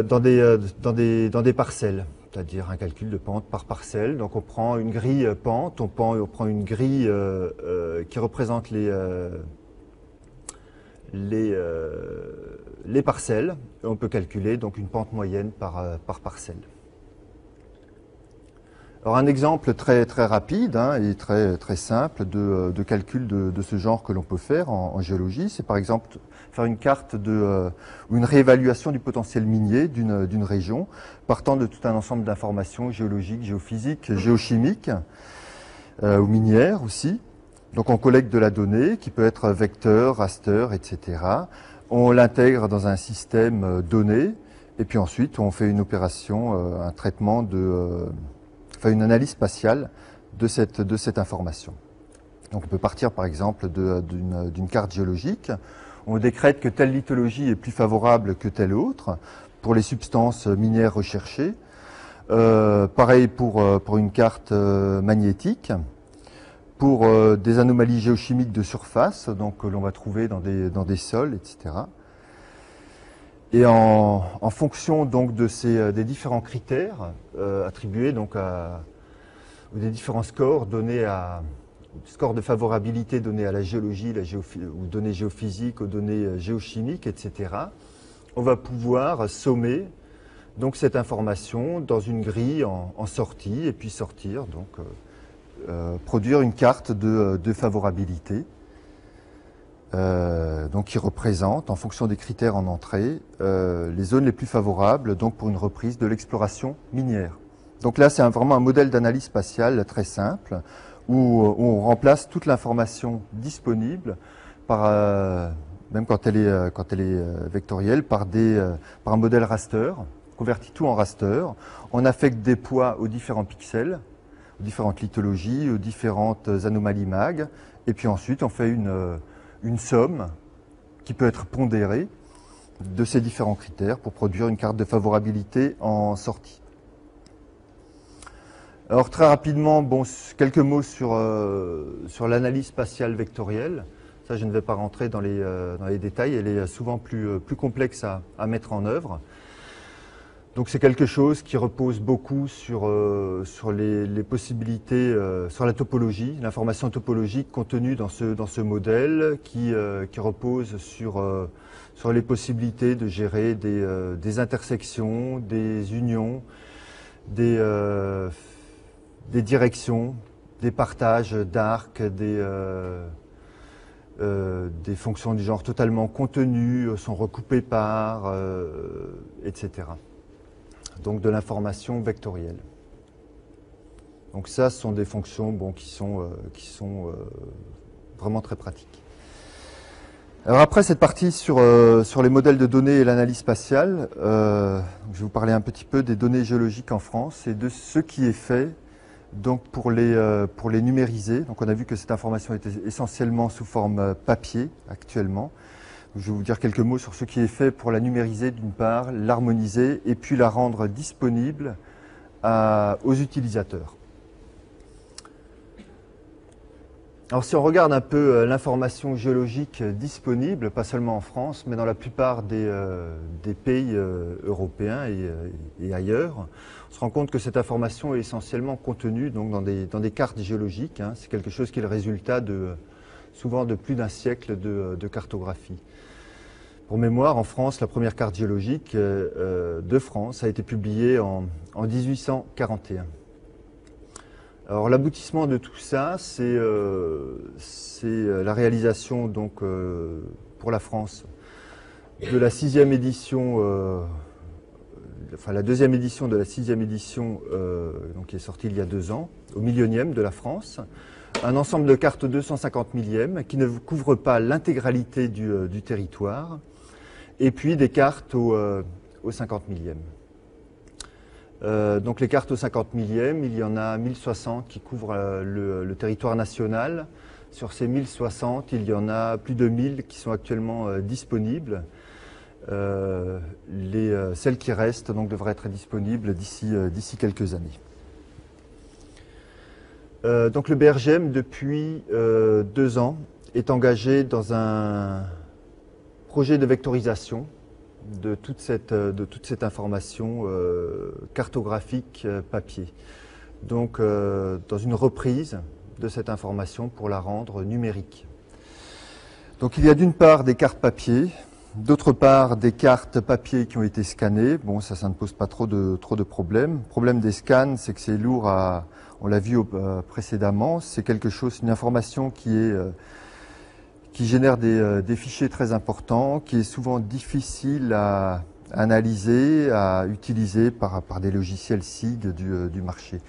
dans des parcelles, c'est-à-dire un calcul de pente par parcelle. Donc on prend une grille pente, on prend une grille qui représente les parcelles, et on peut calculer donc une pente moyenne par parcelle. Alors un exemple très rapide et très simple de calcul de ce genre que l'on peut faire en géologie, c'est par exemple faire une carte ou une réévaluation du potentiel minier d'une région, partant de tout un ensemble d'informations géologiques, géophysiques, géochimiques ou minières aussi. Donc on collecte de la donnée qui peut être vecteur, raster, etc. On l'intègre dans un système donné et puis ensuite on fait une opération, un traitement une analyse spatiale de cette information. Donc on peut partir par exemple d'une carte géologique. On décrète que telle lithologie est plus favorable que telle autre pour les substances minières recherchées. Pareil pour une carte magnétique, pour des anomalies géochimiques de surface, donc que l'on va trouver dans des sols, etc. Et en fonction donc des différents critères attribués donc ou des différents scores donnés scores de favorabilité donnés à la géologie, aux données géophysiques, aux données géochimiques, etc. On va pouvoir sommer donc cette information dans une grille en sortie et puis sortir donc produire une carte de favorabilité. Donc qui représente, en fonction des critères en entrée, les zones les plus favorables donc pour une reprise de l'exploration minière. Donc là, c'est vraiment un modèle d'analyse spatiale très simple, où on remplace toute l'information disponible, même quand elle est vectorielle, par un modèle raster, on convertit tout en raster, on affecte des poids aux différents pixels, aux différentes lithologies, aux différentes anomalies mag, et puis ensuite on fait une somme qui peut être pondérée de ces différents critères pour produire une carte de favorabilité en sortie. Alors très rapidement, quelques mots sur l'analyse spatiale vectorielle. Ça, je ne vais pas rentrer dans les détails, elle est souvent plus complexe à mettre en œuvre. Donc c'est quelque chose qui repose beaucoup sur les possibilités, sur la topologie, l'information topologique contenue dans ce modèle qui repose sur les possibilités de gérer des intersections, des unions, des directions, des partages d'arcs, des fonctions du genre totalement contenues, sont recoupées par, etc. Donc de l'information vectorielle. Donc ça, ce sont des fonctions qui sont vraiment très pratiques. Alors après cette partie sur les modèles de données et l'analyse spatiale, je vais vous parler un petit peu des données géologiques en France et de ce qui est fait donc pour les numériser. Donc on a vu que cette information était essentiellement sous forme papier actuellement. Je vais vous dire quelques mots sur ce qui est fait pour la numériser d'une part, l'harmoniser et puis la rendre disponible aux utilisateurs. Alors si on regarde un peu l'information géologique disponible, pas seulement en France, mais dans la plupart des pays européens et ailleurs, on se rend compte que cette information est essentiellement contenue donc, dans des cartes géologiques. C'est quelque chose qui est le résultat souvent de plus d'un siècle de cartographie. Pour mémoire, en France, la première carte géologique de France a été publiée en 1841. Alors l'aboutissement de tout ça, c'est la réalisation donc pour la France de la 6e édition, la 2e édition de la 6e édition donc qui est sortie il y a 2 ans, au millionième de la France. Un ensemble de cartes 250 millième qui ne couvre pas l'intégralité du territoire, et puis des cartes au 50 millième. Donc les cartes au 50 millième, il y en a 1060 qui couvrent le territoire national. Sur ces 1060, il y en a plus de 1000 qui sont actuellement disponibles. Celles qui restent donc, devraient être disponibles d'ici quelques années. Donc le BRGM, depuis 2 ans, est engagé dans un projet de vectorisation de toute cette information cartographique papier. Donc dans une reprise de cette information pour la rendre numérique. Donc il y a d'une part des cartes papier, d'autre part des cartes papier qui ont été scannées. Bon, ça ne pose pas trop de problèmes. Le problème des scans, c'est que c'est lourd à, on l'a vu précédemment, c'est quelque chose, une information qui génère des fichiers très importants, qui est souvent difficile à analyser, à utiliser par des logiciels SIG du marché.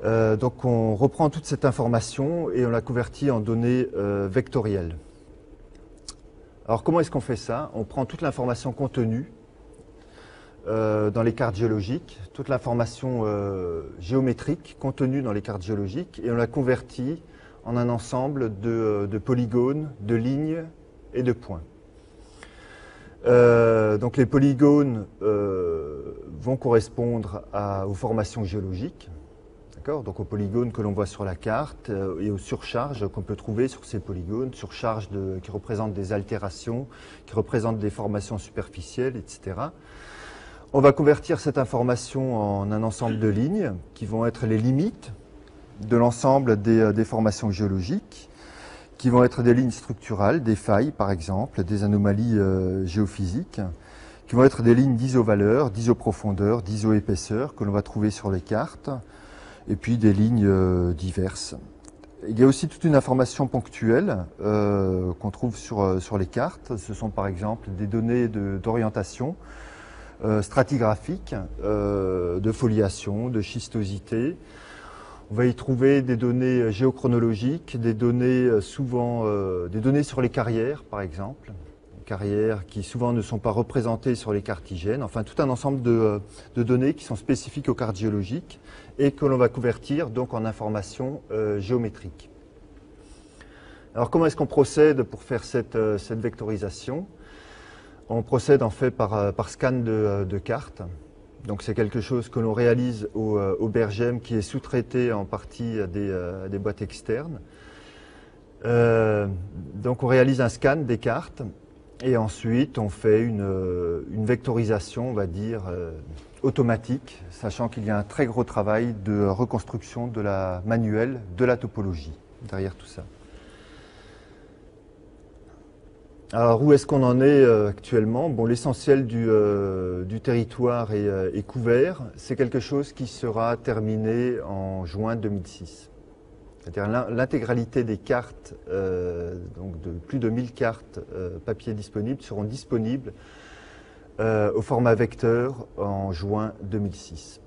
Donc on reprend toute cette information et on la convertit en données vectorielles. Alors comment est-ce qu'on fait ça? On prend toute l'information contenue dans les cartes géologiques, toute l'information géométrique contenue dans les cartes géologiques et on la convertit en un ensemble de polygones, de lignes et de points. Donc les polygones vont correspondre aux formations géologiques, donc aux polygones que l'on voit sur la carte et aux surcharges qu'on peut trouver sur ces polygones, surcharges qui représentent des altérations, qui représentent des formations superficielles, etc. On va convertir cette information en un ensemble de lignes qui vont être les limites de l'ensemble des formations géologiques, qui vont être des lignes structurales, des failles par exemple, des anomalies géophysiques, qui vont être des lignes d'isovaleur, d'isoprofondeur, d'isoépaisseur que l'on va trouver sur les cartes, et puis des lignes diverses. Il y a aussi toute une information ponctuelle qu'on trouve sur les cartes. Ce sont par exemple des données d'orientation stratigraphique, de foliation, de schistosité. On va y trouver des données géochronologiques, des données des données sur les carrières par exemple, carrières qui souvent ne sont pas représentées sur les cartes IGN, enfin tout un ensemble de données qui sont spécifiques aux cartes géologiques et que l'on va convertir donc en informations géométriques. Alors comment est-ce qu'on procède pour faire cette vectorisation? On procède en fait par scan de cartes. Donc c'est quelque chose que l'on réalise au Bergem qui est sous-traité en partie à des boîtes externes. Donc on réalise un scan des cartes et ensuite on fait une vectorisation, on va dire, automatique, sachant qu'il y a un très gros travail de reconstruction de la manuelle de la topologie derrière tout ça. Alors où est-ce qu'on en est actuellement? Bon, l'essentiel du territoire est couvert. C'est quelque chose qui sera terminé en juin 2006. C'est-à-dire l'intégralité des cartes, donc de plus de 1000 cartes papier disponibles, seront disponibles au format vecteur en juin 2006.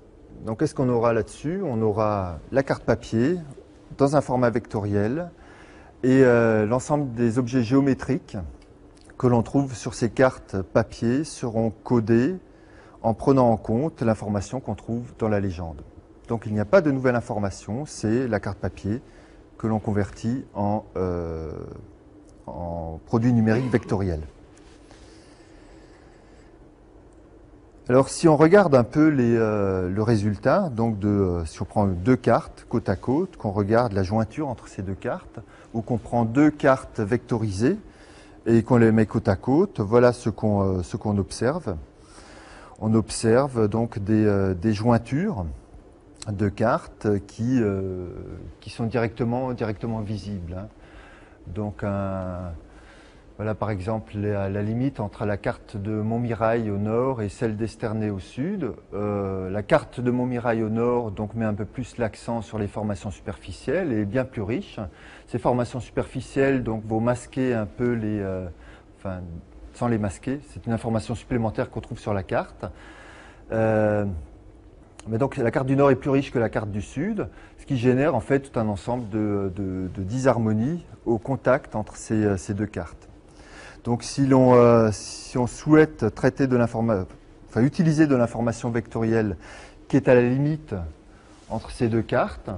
Donc qu'est-ce qu'on aura là-dessus? On aura la carte papier dans un format vectoriel et l'ensemble des objets géométriques que l'on trouve sur ces cartes papier seront codés en prenant en compte l'information qu'on trouve dans la légende. Donc il n'y a pas de nouvelle information, c'est la carte papier que l'on convertit en produit numérique vectoriel. Alors si on regarde un peu le résultat, donc si on prend deux cartes côte à côte, qu'on regarde la jointure entre ces deux cartes, ou qu'on prend deux cartes vectorisées, et qu'on les met côte à côte, voilà ce qu'on observe. On observe donc des jointures de cartes qui sont directement visibles. Donc voilà par exemple la limite entre la carte de Montmirail au nord et celle d'Esternay au sud. La carte de Montmirail au nord donc met un peu plus l'accent sur les formations superficielles et est bien plus riche. Ces formations superficielles donc vont masquer un peu enfin sans les masquer, c'est une information supplémentaire qu'on trouve sur la carte. Mais donc la carte du nord est plus riche que la carte du sud, ce qui génère en fait tout un ensemble de disharmonies au contact entre ces deux cartes. Donc si on souhaite traiter de utiliser de l'information vectorielle qui est à la limite entre ces deux cartes,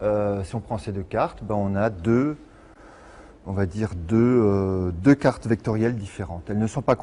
si on prend ces deux cartes, ben on a deux cartes vectorielles différentes. Elles ne sont pas